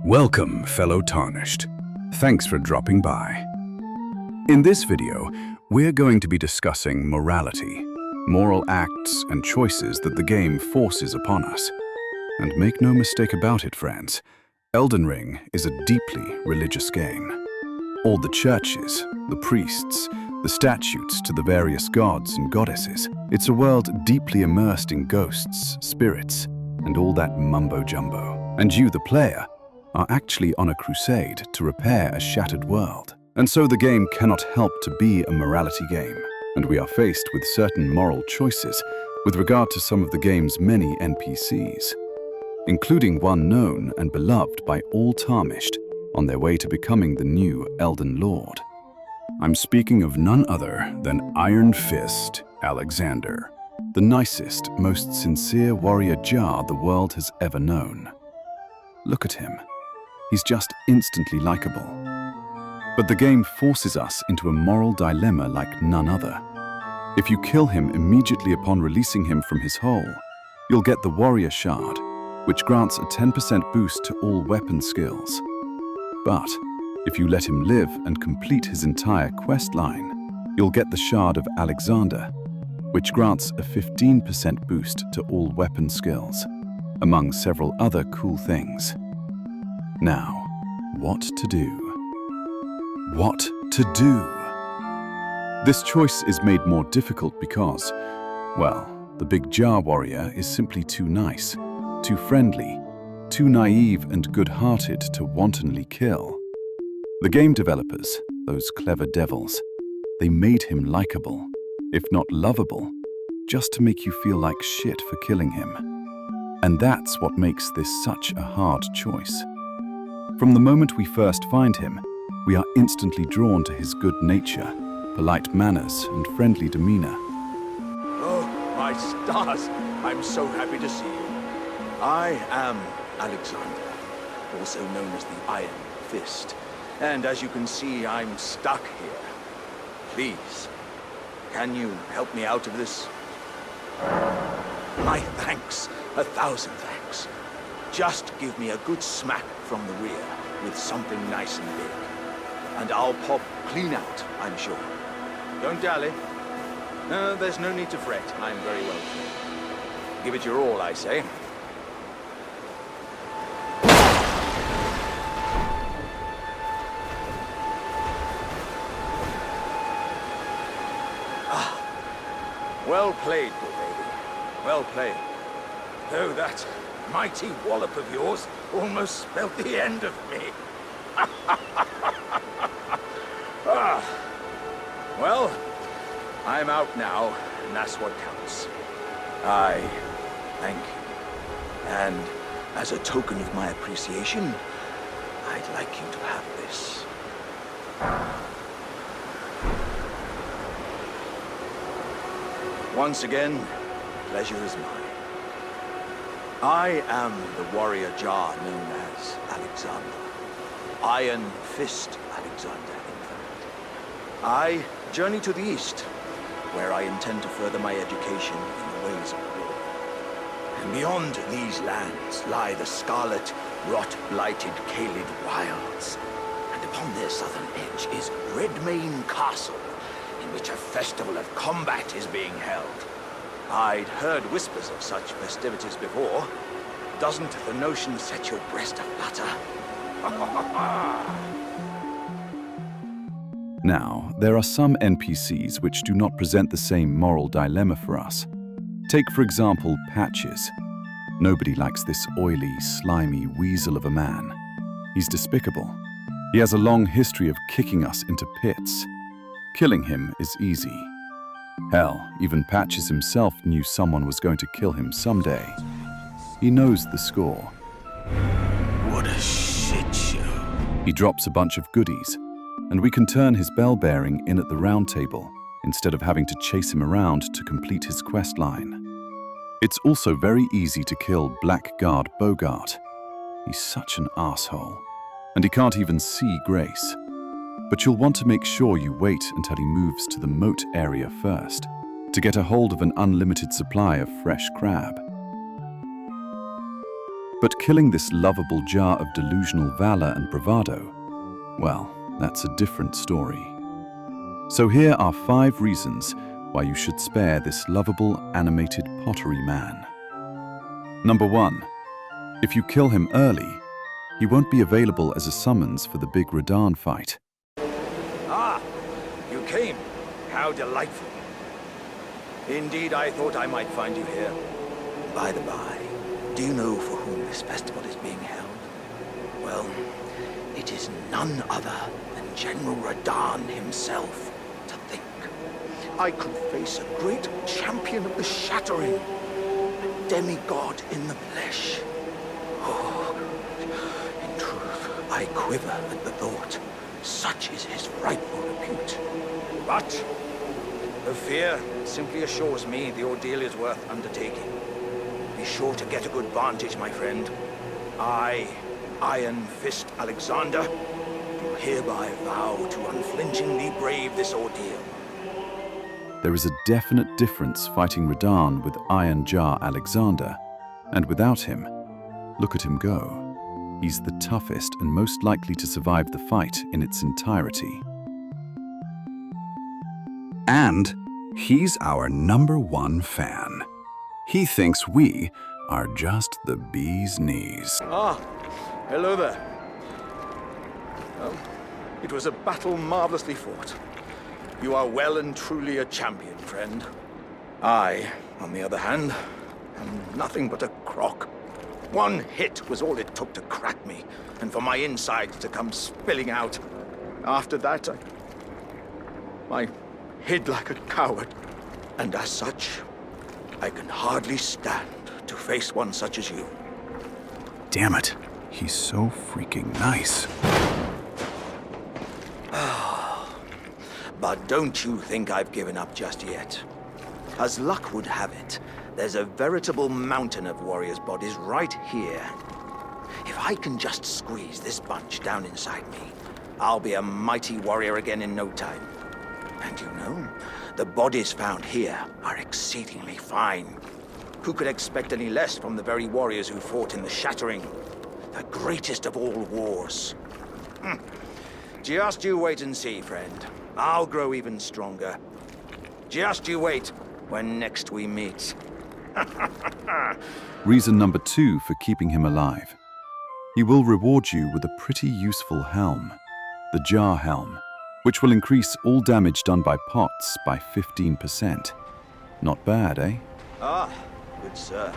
Welcome, fellow Tarnished. Thanks for dropping by. In this video, we're going to be discussing morality, moral acts and choices that the game forces upon us. And make no mistake about it, friends, Elden Ring is a deeply religious game. All the churches, the priests, the statues to the various gods and goddesses, it's a world deeply immersed in ghosts, spirits, and all that mumbo-jumbo. And you, the player, are actually on a crusade to repair a shattered world. And so the game cannot help to be a morality game, and we are faced with certain moral choices with regard to some of the game's many NPCs, including one known and beloved by all Tarnished on their way to becoming the new Elden Lord. I'm speaking of none other than Iron Fist Alexander, the nicest, most sincere warrior Jarl the world has ever known. Look at him. He's just instantly likable. But the game forces us into a moral dilemma like none other. If you kill him immediately upon releasing him from his hole, you'll get the Warrior Shard, which grants a 10% boost to all weapon skills. But if you let him live and complete his entire quest line, you'll get the Shard of Alexander, which grants a 15% boost to all weapon skills, among several other cool things. Now, what to do? What to do? This choice is made more difficult because, well, the big Jarl warrior is simply too nice, too friendly, too naive and good-hearted to wantonly kill. The game developers, those clever devils, they made him likable, if not lovable, just to make you feel like shit for killing him. And that's what makes this such a hard choice. From the moment we first find him, we are instantly drawn to his good nature, polite manners, and friendly demeanor. Oh, my stars! I'm so happy to see you. I am Alexander, also known as the Iron Fist. And as you can see, I'm stuck here. Please, can you help me out of this? My thanks, 1,000 thanks. Just give me a good smack from the rear with something nice and big. And I'll pop clean out, I'm sure. Don't dally. No, there's no need to fret. I'm very well trained. Give it your all, I say. Well played, good lady. Well played. Though that mighty wallop of yours almost spelled the end of me. Well, I'm out now, and that's what counts. I thank you. And as a token of my appreciation, I'd like you to have this. Once again, pleasure is mine. I am the warrior Jarl known as Alexander. Iron Fist Alexander, in fact. I journey to the east, where I intend to further my education in the ways of war. And beyond these lands lie the scarlet, rot-blighted Caelid Wilds. And upon their southern edge is Redmane Castle, in which a festival of combat is being held. I'd heard whispers of such festivities before. Doesn't the notion set your breast aflutter? Now, there are some NPCs which do not present the same moral dilemma for us. Take, for example, Patches. Nobody likes this oily, slimy weasel of a man. He's despicable. He has a long history of kicking us into pits. Killing him is easy. Hell, even Patches himself knew someone was going to kill him someday. He knows the score. What a shit show. He drops a bunch of goodies, and we can turn his bell-bearing in at the round table instead of having to chase him around to complete his quest line. It's also very easy to kill Blackguard Bogart. He's such an asshole, and he can't even see Grace. But you'll want to make sure you wait until he moves to the moat area first, to get a hold of an unlimited supply of fresh crab. But killing this lovable jar of delusional valor and bravado, well, that's a different story. So here are 5 reasons why you should spare this lovable animated pottery man. Number 1. If you kill him early, he won't be available as a summons for the big Radahn fight. Ah, you came. How delightful. Indeed, I thought I might find you here. By the by, do you know for whom this festival is being held? Well, it is none other than General Radahn himself. To think, I could face a great champion of the Shattering, a demigod in the flesh. Oh, in truth, I quiver at the thought. Such is his frightful repute. But the fear simply assures me the ordeal is worth undertaking. Be sure to get a good vantage, my friend. I, Iron Fist Alexander, do hereby vow to unflinchingly brave this ordeal. There is a definite difference fighting Radahn with Iron Jar Alexander, and without him, look at him go. He's the toughest and most likely to survive the fight in its entirety. And he's our #1 fan. He thinks we are just the bee's knees. Ah, hello there. It was a battle marvelously fought. You are well and truly a champion, friend. I, on the other hand, am nothing but a crock. One hit was all it took to crack me, and for my insides to come spilling out. After that, I hid like a coward. And as such, I can hardly stand to face one such as you. Damn it, he's so freaking nice. But don't you think I've given up just yet. As luck would have it, there's a veritable mountain of warriors' bodies right here. If I can just squeeze this bunch down inside me, I'll be a mighty warrior again in no time. And you know, the bodies found here are exceedingly fine. Who could expect any less from the very warriors who fought in the Shattering? The greatest of all wars. Just you wait and see, friend. I'll grow even stronger. Just you wait when next we meet. Reason number 2 for keeping him alive. He will reward you with a pretty useful helm, the Jar Helm, which will increase all damage done by pots by 15%. Not bad, eh? Ah, good sir.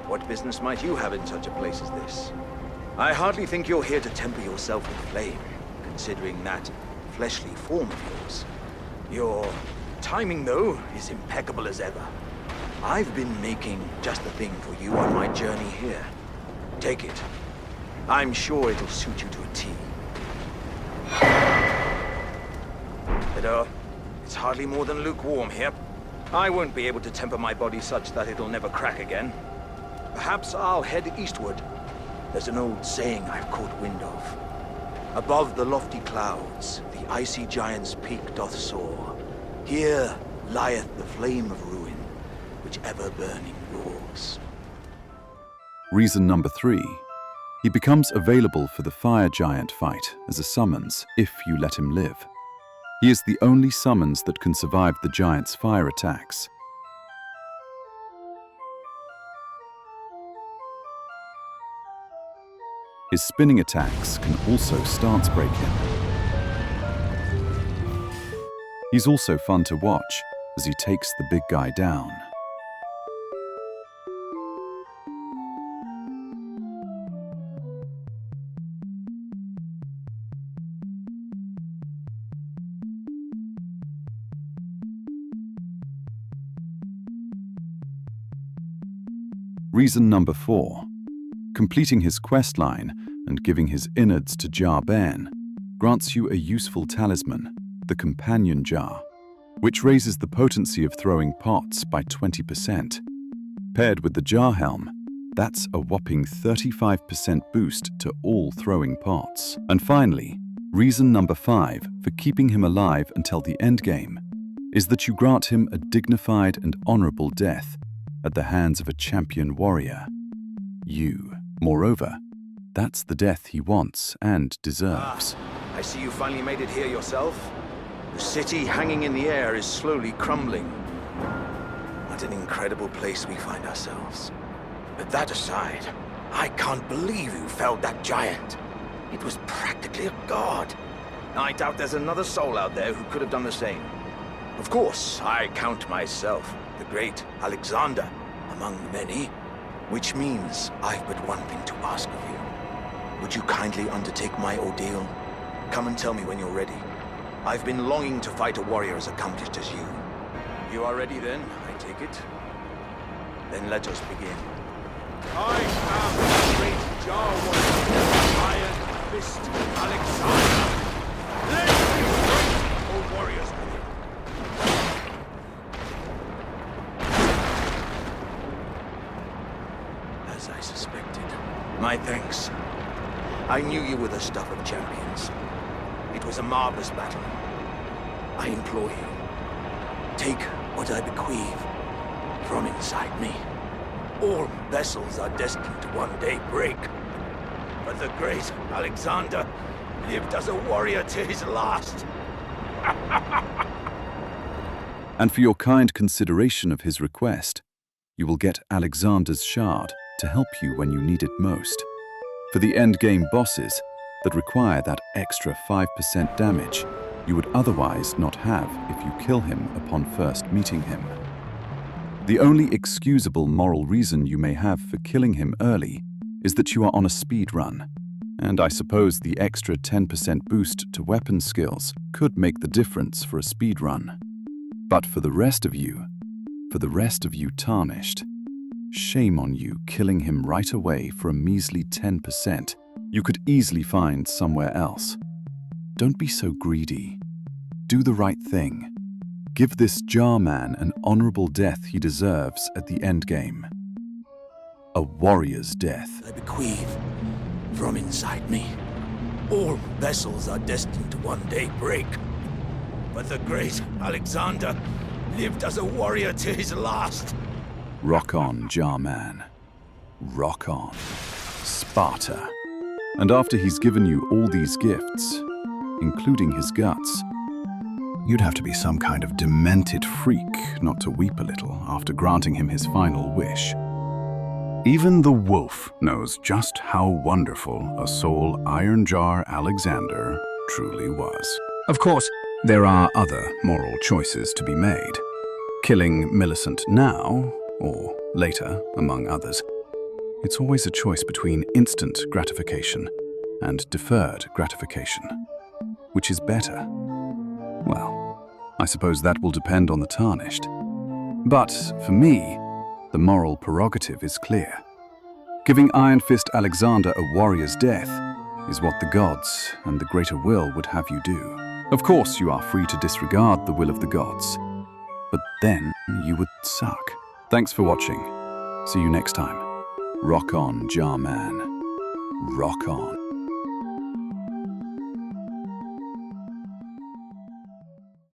What business might you have in such a place as this? I hardly think you're here to temper yourself with flame, considering that fleshly form of yours. Your timing, though, is impeccable as ever. I've been making just the thing for you on my journey here. Take it. I'm sure it'll suit you to a T. But, it's hardly more than lukewarm here. I won't be able to temper my body such that it'll never crack again. Perhaps I'll head eastward. There's an old saying I've caught wind of. Above the lofty clouds, the icy giant's peak doth soar. Here lieth the flame of ruin, which ever burning roars. Reason number 3. He becomes available for the fire giant fight as a summons if you let him live. He is the only summons that can survive the giant's fire attacks. His spinning attacks can also stance break him. He's also fun to watch as he takes the big guy down. Reason number 4. Completing his quest line and giving his innards to Jar Ben grants you a useful talisman, the Companion Jar, which raises the potency of throwing pots by 20%. Paired with the Jar Helm, that's a whopping 35% boost to all throwing pots. And finally, reason number 5 for keeping him alive until the endgame is that you grant him a dignified and honorable death at the hands of a champion warrior. You. Moreover, that's the death he wants and deserves. I see you finally made it here yourself. The city hanging in the air is slowly crumbling. What an incredible place we find ourselves. But that aside, I can't believe you felled that giant. It was practically a god. I doubt there's another soul out there who could have done the same. Of course, I count myself the great Alexander among many, which means I've but one thing to ask of you. Would you kindly undertake my ordeal? Come and tell me when you're ready. I've been longing to fight a warrior as accomplished as you. You are ready then, I take it? Then let us begin. I am the great Jar warrior, Iron Fist Alexander. Let me fight, O warriors with you. As I suspected. My thanks. I knew you were the stuff of champions. It was a marvelous battle. I implore you, take what I bequeath from inside me. All vessels are destined to one day break. But the great Alexander lived as a warrior to his last. And for your kind consideration of his request, you will get Alexander's shard to help you when you need it most. For the endgame bosses that require that extra 5% damage you would otherwise not have if you kill him upon first meeting him. The only excusable moral reason you may have for killing him early is that you are on a speed run, and I suppose the extra 10% boost to weapon skills could make the difference for a speed run. But for the rest of you Tarnished, shame on you killing him right away for a measly 10% you could easily find somewhere else. Don't be so greedy. Do the right thing. Give this Jar Man an honorable death he deserves at the endgame. A warrior's death. I bequeath from inside me. All vessels are destined to one day break. But the great Alexander lived as a warrior to his last. Rock on, Jar Man. Rock on. Sparta. And after he's given you all these gifts, including his guts, you'd have to be some kind of demented freak not to weep a little after granting him his final wish. Even the wolf knows just how wonderful a soul Iron Jar Alexander truly was. Of course, there are other moral choices to be made. Killing Millicent now, or later, among others. It's always a choice between instant gratification and deferred gratification. Which is better? Well, I suppose that will depend on the Tarnished. But for me, the moral prerogative is clear. Giving Iron Fist Alexander a warrior's death is what the gods and the greater will would have you do. Of course, you are free to disregard the will of the gods, but then you would suck. Thanks for watching. See you next time. Rock on, Jar Man. Rock on.